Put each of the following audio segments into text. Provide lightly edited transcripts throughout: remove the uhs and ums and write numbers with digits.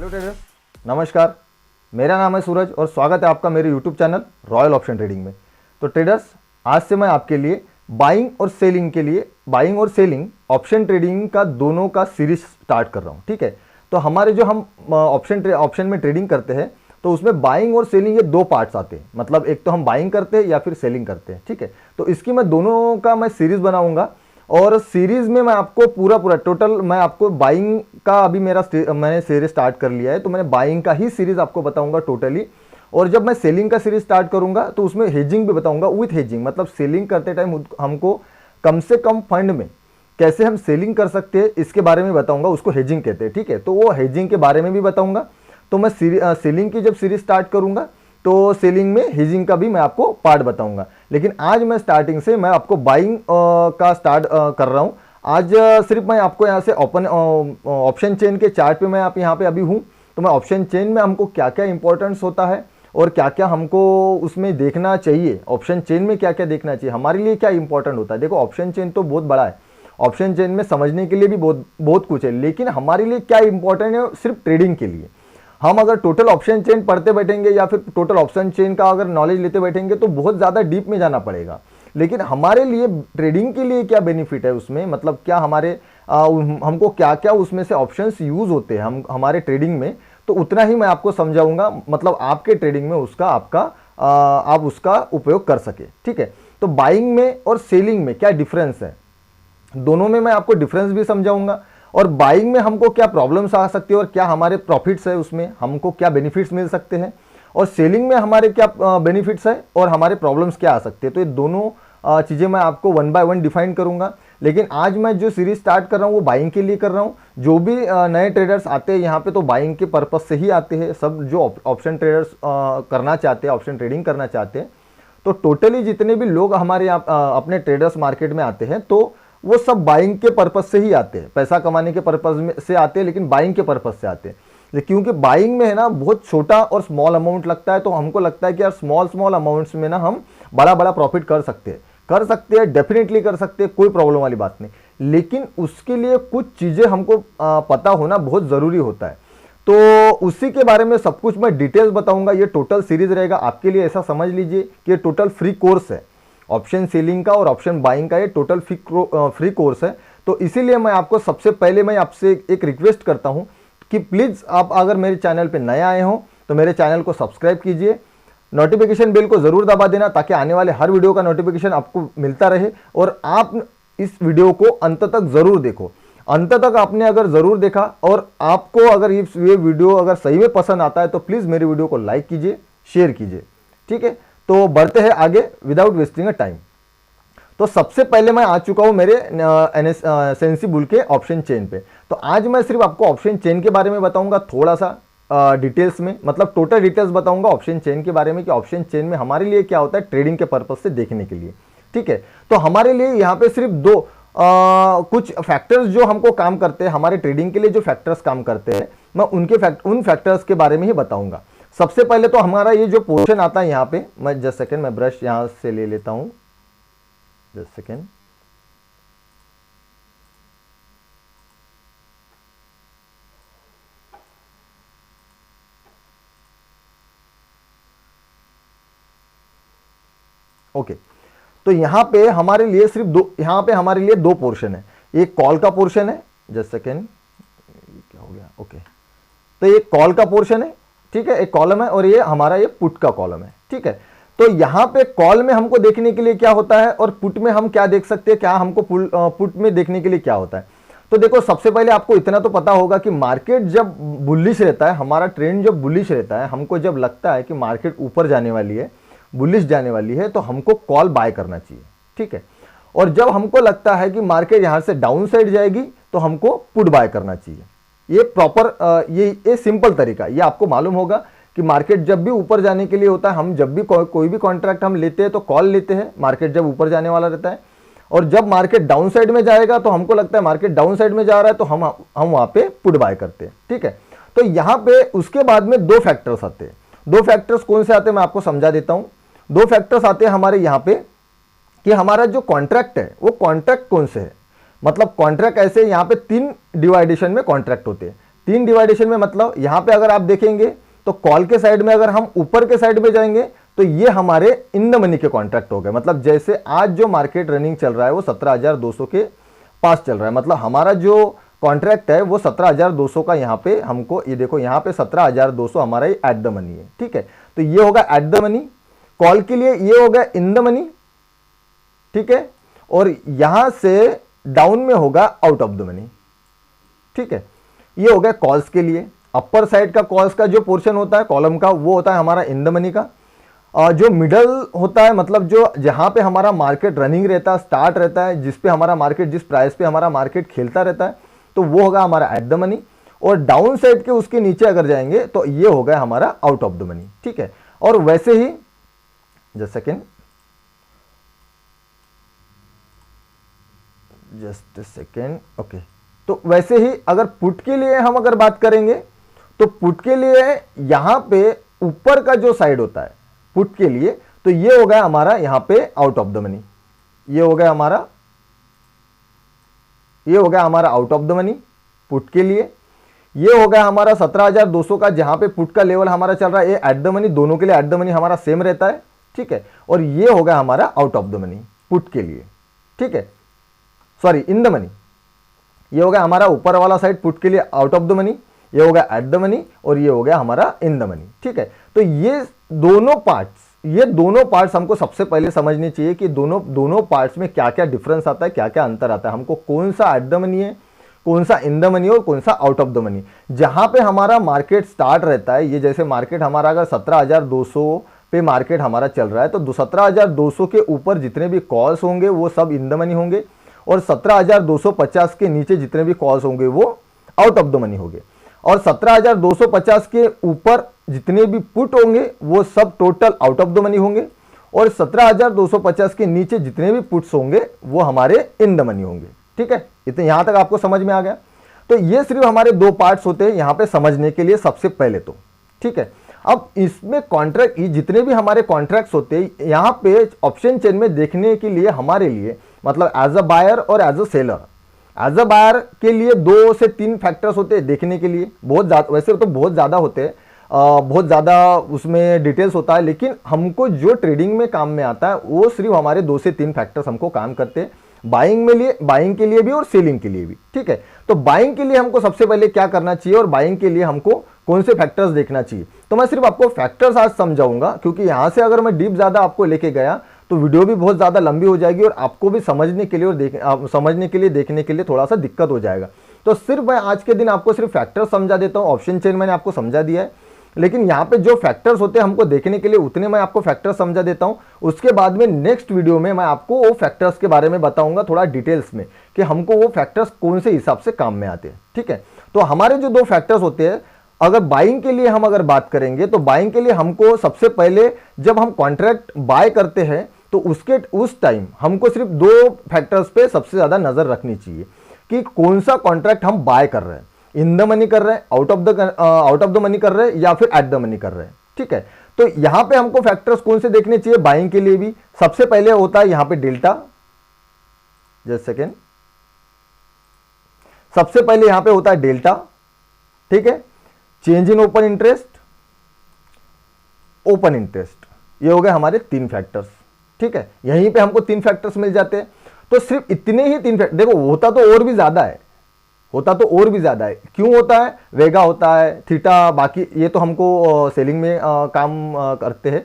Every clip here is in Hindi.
हेलो ट्रेडर्स, नमस्कार। मेरा नाम है सूरज और स्वागत है आपका मेरे YouTube channel royal option trading में। तो ट्रेडर्स, आज से मैं आपके लिए बाइंग और सेलिंग ऑप्शन ट्रेडिंग का दोनों का सीरीज स्टार्ट कर रहा हूँ। ठीक है, तो हमारे जो हम ऑप्शन में ट्रेडिंग करते हैं तो उसमें बाइंग और सेलिंग ये दो पार्ट्स आते हैं। मतलब एक तो हम बाइंग करते हैं या फिर सेलिंग करते हैं। ठीक है, तो इसकी मैं दोनों का मैं सीरीज बनाऊंगा और सीरीज में मैं आपको पूरा टोटल मैं आपको बाइंग का अभी मैंने सीरीज स्टार्ट कर लिया है, तो मैंने बाइंग का ही सीरीज आपको बताऊंगा टोटली। और जब मैं सेलिंग का सीरीज स्टार्ट करूंगा तो उसमें हेजिंग भी बताऊंगा विथ हेजिंग। मतलब सेलिंग करते टाइम हमको कम से कम फंड में कैसे हम सेलिंग कर सकते हैं इसके बारे में बताऊंगा, उसको हेजिंग कहते हैं। ठीक है, तो वो हेजिंग के बारे में भी बताऊंगा। तो मैं सेलिंग की जब सीरीज स्टार्ट करूंगा तो सेलिंग में हेजिंग का भी मैं आपको पार्ट बताऊंगा। लेकिन आज मैं स्टार्टिंग से मैं आपको बाइंग का स्टार्ट कर रहा हूं। आज सिर्फ मैं आपको यहां से ऑप्शन चेन के चार्ट पे मैं आप यहां पे अभी हूं। तो मैं ऑप्शन चेन में हमको क्या क्या इंपॉर्टेंस होता है और क्या क्या हमको उसमें देखना चाहिए, ऑप्शन चेन में क्या क्या देखना चाहिए, हमारे लिए क्या इंपॉर्टेंट होता है। देखो, ऑप्शन चेन तो बहुत बड़ा है, ऑप्शन चेन में समझने के लिए भी बहुत कुछ है, लेकिन हमारे लिए क्या इंपॉर्टेंट है सिर्फ ट्रेडिंग के लिए। हम अगर टोटल ऑप्शन चेन पढ़ते बैठेंगे या फिर टोटल ऑप्शन चेन का अगर नॉलेज लेते बैठेंगे तो बहुत ज़्यादा डीप में जाना पड़ेगा। लेकिन हमारे लिए ट्रेडिंग के लिए क्या बेनिफिट है उसमें, मतलब क्या हमको क्या क्या उसमें से ऑप्शंस यूज होते हैं हमारे ट्रेडिंग में, तो उतना ही मैं आपको समझाऊंगा। मतलब आपके ट्रेडिंग में आप उसका उपयोग कर सके। ठीक है, तो बाइंग में और सेलिंग में क्या डिफरेंस है, दोनों में मैं आपको डिफरेंस भी समझाऊंगा। और बाइंग में हमको क्या प्रॉब्लम्स आ सकती है और क्या हमारे प्रॉफिट्स है, उसमें हमको क्या बेनिफिट्स मिल सकते हैं, और सेलिंग में हमारे क्या बेनिफिट्स है और हमारे प्रॉब्लम्स क्या आ सकते हैं। तो ये दोनों चीज़ें मैं आपको वन बाय वन डिफाइन करूंगा। लेकिन आज मैं जो सीरीज स्टार्ट कर रहा हूँ वो बाइंग के लिए कर रहा हूँ। जो भी नए ट्रेडर्स आते हैं यहाँ पे तो बाइंग के पर्पज से ही आते हैं। सब जो ऑप्शन ट्रेडर्स करना चाहते हैं, ऑप्शन ट्रेडिंग करना चाहते हैं, तो टोटली जितने भी लोग हमारे यहाँ अपने ट्रेडर्स मार्केट में आते हैं तो वो सब बाइंग के पर्पज से ही आते हैं, पैसा कमाने के पर्पज से आते हैं, लेकिन बाइंग के पर्पज से आते हैं। क्योंकि बाइंग में है ना बहुत छोटा और स्मॉल अमाउंट लगता है, तो हमको लगता है कि यार स्मॉल अमाउंट्स में ना हम बड़ा प्रॉफिट कर सकते हैं, डेफिनेटली कर सकते हैं, कोई प्रॉब्लम वाली बात नहीं। लेकिन उसके लिए कुछ चीज़ें हमको पता होना बहुत ज़रूरी होता है। तो उसी के बारे में सब कुछ मैं डिटेल्स बताऊंगा। ये टोटल सीरीज रहेगा आपके लिए, ऐसा समझ लीजिए कि ये टोटल फ्री कोर्स है। ऑप्शन सेलिंग का और ऑप्शन बाइंग का ये टोटल फ्री कोर्स है। तो इसीलिए मैं आपको सबसे पहले मैं आपसे एक रिक्वेस्ट करता हूं कि प्लीज़ आप अगर मेरे चैनल पे नए आए हो तो मेरे चैनल को सब्सक्राइब कीजिए, नोटिफिकेशन बेल को ज़रूर दबा देना ताकि आने वाले हर वीडियो का नोटिफिकेशन आपको मिलता रहे। और आप इस वीडियो को अंत तक ज़रूर देखो। अंत तक आपने अगर ज़रूर देखा और आपको अगर ये वीडियो अगर सही में पसंद आता है तो प्लीज़ मेरी वीडियो को लाइक कीजिए, शेयर कीजिए। ठीक है, तो बढ़ते हैं आगे विदाउट वेस्टिंग अ टाइम। तो सबसे पहले मैं आ चुका हूं मेरे सेंसी बुल के ऑप्शन चेन पे। तो आज मैं सिर्फ आपको ऑप्शन चेन के बारे में बताऊंगा, थोड़ा सा डिटेल्स में, मतलब टोटल डिटेल्स बताऊंगा ऑप्शन चेन के बारे में कि ऑप्शन चेन में हमारे लिए क्या होता है ट्रेडिंग के पर्पज से देखने के लिए। ठीक है, तो हमारे लिए यहाँ पे सिर्फ दो कुछ फैक्टर्स जो हमको काम करते हैं, हमारे ट्रेडिंग के लिए जो फैक्टर्स काम करते हैं, मैं उन फैक्टर्स के बारे में ही बताऊंगा। सबसे पहले तो हमारा ये जो पोर्शन आता है यहाँ पे, मैं जस्ट सेकेंड मैं ब्रश यहां से ले लेता हूं, जस्ट सेकेंड। ओके, तो यहां पे हमारे लिए हमारे लिए दो पोर्शन है। एक कॉल का पोर्शन है, जस्ट सेकेंड, क्या हो गया, ओके। तो ये कॉल का पोर्शन है, ठीक है, एक कॉलम है, और ये हमारा ये पुट का कॉलम है। ठीक है, तो यहां पे कॉल में हमको देखने के लिए क्या होता है और पुट में हम क्या देख सकते हैं, क्या हमको पुट में देखने के लिए क्या होता है। तो देखो, सबसे पहले आपको इतना तो पता होगा कि मार्केट जब बुलिश रहता है, हमारा ट्रेंड जब बुलिश रहता है, हमको जब लगता है कि मार्केट ऊपर जाने वाली है, बुलिश जाने वाली है, तो हमको कॉल बाय करना चाहिए। ठीक है, और जब हमको लगता है कि मार्केट यहां से डाउन साइड जाएगी तो हमको पुट बाय करना चाहिए। ये प्रॉपर ये सिंपल तरीका, ये आपको मालूम होगा कि मार्केट जब भी ऊपर जाने के लिए होता है, हम जब भी कोई भी कॉन्ट्रैक्ट हम लेते हैं तो कॉल लेते हैं, मार्केट जब ऊपर जाने वाला रहता है। और जब मार्केट डाउन साइड में जाएगा तो हमको लगता है मार्केट डाउन साइड में जा रहा है तो हम वहां पे पुट बाय करते हैं। ठीक है, तो यहां पे उसके बाद में दो फैक्टर्स आते हैं। दो फैक्टर्स कौन से आते हैं मैं आपको समझा देता हूं। दो फैक्टर्स आते हैं हमारे यहाँ पे कि हमारा जो कॉन्ट्रैक्ट है वो कॉन्ट्रैक्ट कौन से है। मतलब कॉन्ट्रैक्ट ऐसे यहाँ पे 3 डिवाइडेशन में कॉन्ट्रैक्ट होते हैं। 3 डिवाइडेशन में मतलब यहां पे अगर आप देखेंगे तो कॉल के साइड में अगर हम ऊपर के साइड में जाएंगे तो ये हमारे इन द मनी के कॉन्ट्रैक्ट हो गए। मतलब जैसे आज जो मार्केट रनिंग चल रहा है वो 17,200 के पास चल रहा है, मतलब हमारा जो कॉन्ट्रैक्ट है वो 17,200 का यहाँ पे हमको, ये देखो यहाँ पे 17,200 हमारा एट द मनी है। ठीक है, तो ये होगा एट द मनी, कॉल के लिए ये होगा इन द मनी। ठीक है, और यहां से डाउन में होगा आउट ऑफ द मनी। ठीक है, ये हो गया कॉल्स के लिए। अपर साइड का कॉल्स का जो पोर्शन होता है कॉलम का वो होता है हमारा इन द मनी का। जो मिडल होता है मतलब जो जहां पे हमारा मार्केट रनिंग रहता है, स्टार्ट रहता है, जिस पे हमारा मार्केट, जिस प्राइस पे हमारा मार्केट खेलता रहता है, तो वो होगा हमारा एट द मनी। और डाउन साइड के उसके नीचे अगर जाएंगे तो ये हो गया हमारा आउट ऑफ द मनी। ठीक है, और वैसे ही just second, just second, okay. तो वैसे ही अगर पुट के लिए हम अगर बात करेंगे तो पुट के लिए यहां पे ऊपर का जो साइड होता है पुट के लिए, तो ये हो गया हमारा यहां पे आउट ऑफ द मनी। ये हो गया हमारा, ये हो गया हमारा out of the money put के लिए। ये हो गया हमारा 17,200 का, जहां पे पुट का लेवल हमारा चल रहा है, ये एट द मनी, दोनों के लिए एट द मनी हमारा सेम रहता है। ठीक है, और ये हो गया हमारा out of the money put के लिए। ठीक है, सॉरी इन द मनी। ये हो गया हमारा ऊपर वाला साइड पुट के लिए आउट ऑफ द मनी, ये हो गया एट द मनी, और ये हो गया हमारा इन द मनी। ठीक है, तो ये दोनों पार्ट्स हमको सबसे पहले समझने चाहिए कि दोनों पार्ट्स में क्या क्या डिफरेंस आता है, क्या क्या अंतर आता है, हमको कौन सा एट द मनी है, कौन सा इन द मनी और कौन सा आउट ऑफ द मनी। जहां पे हमारा मार्केट स्टार्ट रहता है, ये जैसे मार्केट हमारा अगर 17,200 पे मार्केट हमारा चल रहा है तो 17,200 के ऊपर जितने भी कॉल्स होंगे वो सब इन द मनी होंगे, और 17,250 के नीचे जितने भी कॉल्स होंगे वो आउट ऑफ द मनी होंगे, और 17,250 के ऊपर जितने भी पुट होंगे वो सब total out of the money होंगे, और 17,250 के नीचे जितने भी पुट्स होंगे वो हमारे इन द मनी होंगे। ठीक है, इतने यहां तक आपको समझ में आ गया। तो ये सिर्फ हमारे दो पार्ट्स होते हैं यहां पे समझने के लिए सबसे पहले तो। ठीक है, अब इसमें कॉन्ट्रैक्ट, जितने भी हमारे कॉन्ट्रैक्ट्स होते हैं यहां पे ऑप्शन चेन में देखने के लिए हमारे लिए, मतलब एज अ बायर और as a seller, as a buyer के लिए 2 से 3 फैक्टर्स होते हैं देखने के लिए। बहुत ज़्यादा, वैसे तो बहुत ज़्यादा होते हैं, बहुत ज़्यादा उसमें डिटेल्स होता है, लेकिन हमको जो ट्रेडिंग में काम में आता है वो सिर्फ हमारे 2 से 3 फैक्टर्स हमको काम करते हैं, बाइंग के लिए भी और सेलिंग के लिए भी। ठीक है, तो बाइंग के लिए हमको सबसे पहले क्या करना चाहिए और बाइंग के लिए हमको कौन से फैक्टर्स देखना चाहिए, तो मैं सिर्फ आपको फैक्टर्स आज समझाऊंगा, क्योंकि यहां से अगर मैं डीप ज़्यादा आपको लेके गया तो वीडियो भी बहुत ज़्यादा लंबी हो जाएगी और आपको भी समझने के लिए और समझने के लिए, देखने के लिए थोड़ा सा दिक्कत हो जाएगा। तो सिर्फ मैं आज के दिन आपको सिर्फ फैक्टर्स समझा देता हूँ। ऑप्शन चेन मैंने आपको समझा दिया है, लेकिन यहाँ पे जो फैक्टर्स होते हैं हमको देखने के लिए उतने मैं आपको फैक्टर्स समझा देता हूँ। उसके बाद में नेक्स्ट वीडियो में मैं आपको वो फैक्टर्स के बारे में बताऊंगा थोड़ा डिटेल्स में कि हमको वो फैक्टर्स कौन से हिसाब से काम में आते हैं। ठीक है, तो हमारे जो 2 फैक्टर्स होते हैं, अगर बाइंग के लिए हम अगर बात करेंगे तो बाइंग के लिए हमको सबसे पहले जब हम कॉन्ट्रैक्ट बाय करते हैं तो उस टाइम हमको सिर्फ 2 फैक्टर्स पे सबसे ज्यादा नजर रखनी चाहिए कि कौन सा कॉन्ट्रैक्ट हम बाय कर रहे हैं, इन द मनी कर रहे हैं, आउट ऑफ द मनी कर रहे हैं या फिर एट द मनी कर रहे हैं। ठीक है, तो यहां पे हमको फैक्टर्स कौन से देखने चाहिए बाइंग के लिए भी। सबसे पहले होता है यहां पे डेल्टा, जस्ट सेकेंड, सबसे पहले यहां पे होता है डेल्टा। ठीक है, change in open interest, open interest, ये हो गए हमारे 3 फैक्टर्स। ठीक है, यहीं पे हमको 3 फैक्टर्स मिल जाते हैं। तो सिर्फ इतने ही 3 फैक्टर, देखो होता तो और भी ज्यादा है, क्यों होता है, वेगा होता है, थीटा, बाकी ये तो हमको सेलिंग में काम करते हैं,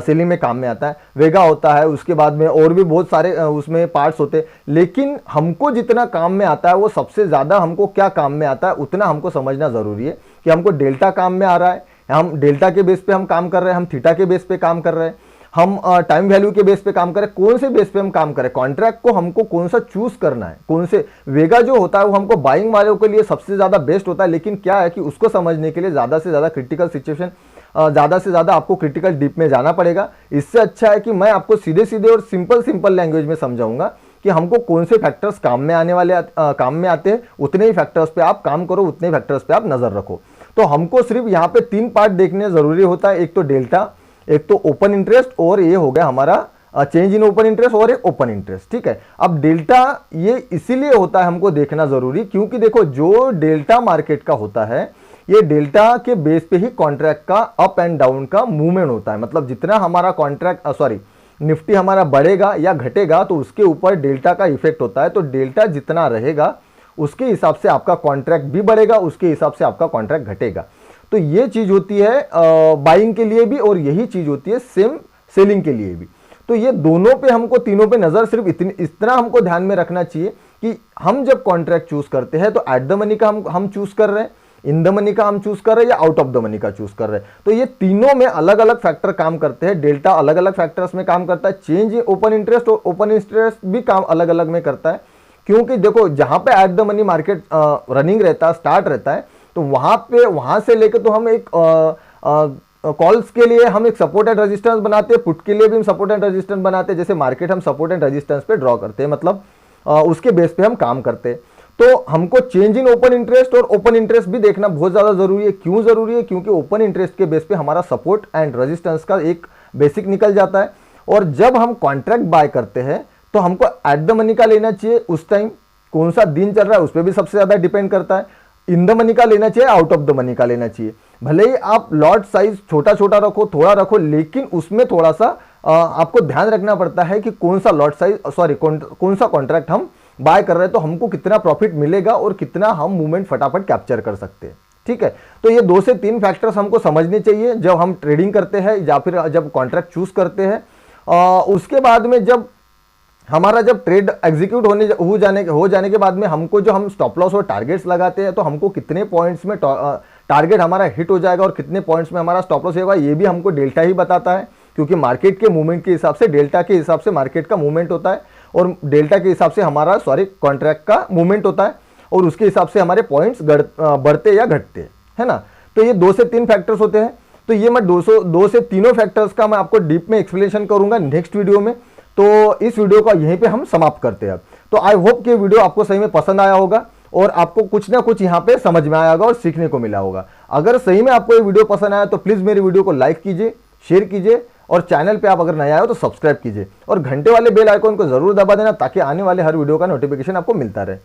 सेलिंग में काम में आता है, वेगा होता है, उसके बाद में और भी बहुत सारे उसमें पार्ट्स होते हैं। लेकिन हमको जितना काम में आता है वो सबसे ज्यादा हमको क्या काम में आता है उतना हमको समझना जरूरी है कि हमको डेल्टा काम में आ रहा है, हम डेल्टा के बेस पे हम काम कर रहे हैं, हम थीटा के बेस पे काम कर रहे हैं, हम टाइम वैल्यू के बेस पे काम करें, कौन से बेस पे हम काम करें, कॉन्ट्रैक्ट को हमको कौन सा चूज करना है, कौन से। वेगा जो होता है वो हमको बाइंग वालों के लिए सबसे ज्यादा बेस्ट होता है, लेकिन क्या है कि उसको समझने के लिए ज्यादा से ज्यादा क्रिटिकल सिचुएशन, ज्यादा से ज्यादा आपको क्रिटिकल डीप में जाना पड़ेगा। इससे अच्छा है कि मैं आपको सीधे सीधे और सिंपल लैंग्वेज में समझाऊंगा कि हमको कौन से फैक्टर्स काम में आने वाले काम में आते हैं, उतने ही फैक्टर्स पे आप काम करो, उतने फैक्टर्स पे आप नजर रखो। तो हमको सिर्फ यहाँ पे 3 पार्ट देखने जरूरी होता है, एक तो डेल्टा, एक तो ओपन इंटरेस्ट और ये हो गया हमारा चेंज इन ओपन इंटरेस्ट और एक ओपन इंटरेस्ट। ठीक है, अब डेल्टा ये इसीलिए होता है हमको देखना जरूरी, क्योंकि देखो जो डेल्टा मार्केट का होता है ये डेल्टा के बेस पे ही कॉन्ट्रैक्ट का अप एंड डाउन का मूवमेंट होता है। मतलब जितना हमारा निफ्टी हमारा बढ़ेगा या घटेगा तो उसके ऊपर डेल्टा का इफेक्ट होता है। तो डेल्टा जितना रहेगा उसके हिसाब से आपका कॉन्ट्रैक्ट भी बढ़ेगा, उसके हिसाब से आपका कॉन्ट्रैक्ट घटेगा। तो ये चीज होती है बाइंग के लिए भी और यही चीज होती है सेम सेलिंग के लिए भी। तो ये दोनों पे हमको, तीनों पे नजर सिर्फ इतना हमको ध्यान में रखना चाहिए कि हम जब कॉन्ट्रैक्ट चूज करते हैं तो एट द मनी का हम चूज कर रहे हैं, इन द मनी का हम चूज कर रहे हैं या आउट ऑफ द मनी का चूज कर रहे हैं। तो ये तीनों में अलग अलग फैक्टर काम करते हैं। डेल्टा अलग अलग फैक्टर्स में काम करता है, चेंज इन ओपन इंटरेस्ट और ओपन इंटरेस्ट भी काम अलग अलग में करता है। क्योंकि देखो जहां पे at the money market running रहता है, स्टार्ट रहता है, तो वहां से लेकर तो हम एक कॉल्स के लिए हम एक सपोर्ट एंड रेजिस्टेंस बनाते हैं, पुट के लिए भी हम सपोर्ट एंड रेजिस्टेंस बनाते हैं। जैसे मार्केट हम सपोर्ट एंड रेजिस्टेंस पे ड्रॉ करते हैं, मतलब उसके बेस पे हम काम करते हैं। तो हमको चेंज इन ओपन इंटरेस्ट और ओपन इंटरेस्ट भी देखना बहुत ज्यादा जरूरी है। क्यों जरूरी है? क्योंकि ओपन इंटरेस्ट के बेस पे हमारा सपोर्ट एंड रेजिस्टेंस का एक बेसिक निकल जाता है। और जब हम कॉन्ट्रैक्ट बाय करते हैं तो हमको एट द मनी का लेना चाहिए, उस टाइम कौन सा दिन चल रहा है उस पर भी सबसे ज्यादा डिपेंड करता है। इन द मनी का लेना चाहिए, आउट ऑफ द मनी का लेना चाहिए। भले ही आप लॉट साइज छोटा छोटा रखो, थोड़ा रखो, लेकिन उसमें थोड़ा सा आपको ध्यान रखना पड़ता है कि कौन सा लॉट साइज कौन सा कॉन्ट्रैक्ट हम बाय कर रहे हैं, तो हमको कितना प्रॉफिट मिलेगा और कितना हम मूवमेंट फटाफट कैप्चर कर सकते हैं। ठीक है, तो ये 2 से 3 फैक्टर्स हमको समझने चाहिए जब हम ट्रेडिंग करते हैं या फिर जब कॉन्ट्रैक्ट चूज करते हैं। उसके बाद में जब हमारा ट्रेड एग्जीक्यूट हो जाने के बाद में हमको जो हम स्टॉप लॉस और टारगेट्स लगाते हैं, तो हमको कितने पॉइंट्स में टारगेट हमारा हिट हो जाएगा और कितने पॉइंट्स में हमारा स्टॉप लॉस होगा, ये भी हमको डेल्टा ही बताता है। क्योंकि मार्केट के मूवमेंट के हिसाब से, डेल्टा के हिसाब से मार्केट का मूवमेंट होता है और डेल्टा के हिसाब से हमारा कॉन्ट्रैक्ट का मूवमेंट होता है और उसके हिसाब से हमारे पॉइंट्स बढ़ते या घटते, है ना। तो ये 2 से 3 फैक्टर्स होते हैं। तो ये मैं 2 से तीनों फैक्टर्स का मैं आपको डीप में एक्सप्लेनेशन करूंगा नेक्स्ट वीडियो में। तो इस वीडियो का यहीं पे हम समाप्त करते हैं। तो आई होप कि वीडियो आपको सही में पसंद आया होगा और आपको कुछ ना कुछ यहाँ पे समझ में आया होगा और सीखने को मिला होगा। अगर सही में आपको ये वीडियो पसंद आया तो प्लीज मेरी वीडियो को लाइक कीजिए, शेयर कीजिए और चैनल पे आप अगर नए आए हो तो सब्सक्राइब कीजिए और घंटे वाले बेल आइकॉन को जरूर दबा देना ताकि आने वाले हर वीडियो का नोटिफिकेशन आपको मिलता रहे।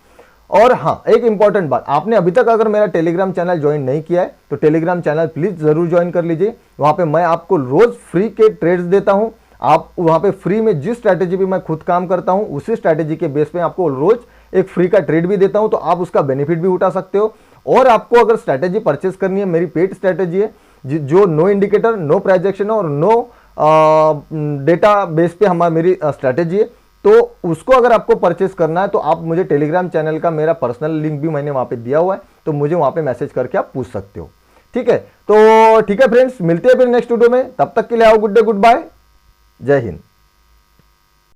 और हाँ, एक इंपॉर्टेंट बात, आपने अभी तक अगर मेरा टेलीग्राम चैनल ज्वाइन नहीं किया है तो टेलीग्राम चैनल प्लीज जरूर ज्वाइन कर लीजिए। वहां पे मैं आपको रोज फ्री के ट्रेड्स देता हूं। आप वहां पे फ्री में जिस स्ट्रैटेजी पे मैं खुद काम करता हूं उसी स्ट्रैटेजी के बेस पे आपको रोज एक फ्री का ट्रेड भी देता हूं, तो आप उसका बेनिफिट भी उठा सकते हो। और आपको अगर स्ट्रैटेजी परचेस करनी है, मेरी पेड स्ट्रैटेजी है जो नो इंडिकेटर, नो प्राइजेक्शन और नो डेटा बेस पे मेरी स्ट्रैटेजी है, तो उसको अगर आपको परचेस करना है तो आप मुझे टेलीग्राम चैनल का मेरा पर्सनल लिंक भी मैंने वहां पे दिया हुआ है, तो मुझे वहां पे मैसेज करके आप पूछ सकते हो। ठीक है, तो ठीक है फ्रेंड्स, मिलते हैं फिर नेक्स्ट वीडियो में। तब तक के लिए आओ, गुड डे, गुड बाय, जय हिंद।